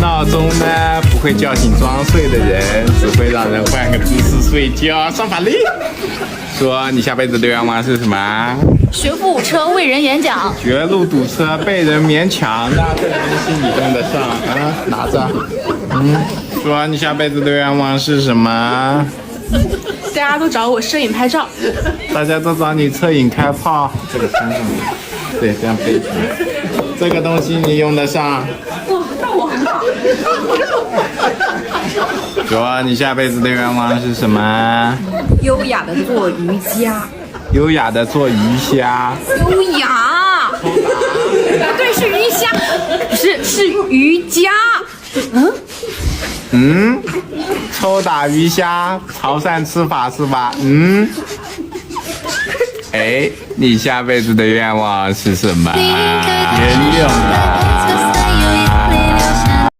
闹钟呢，不会叫醒装睡的人，只会让人换个姿势睡觉。上法力。说你下辈子的愿望是什么？学富五车，为人演讲。绝路堵车，被人勉强。那这个东西你用得上啊？拿着。说你下辈子的愿望是什么？大家都找我摄影拍照。大家都找你摄影开炮。这个穿上去，对，这样背起来。这个东西你用得上。说你下辈子的愿望是什么？优雅的做瑜伽。优雅的做鱼虾。优雅。不对，是鱼虾，是瑜伽。抽打鱼虾，潮汕吃法是吧？哎，你下辈子的愿望是什么？游泳啊。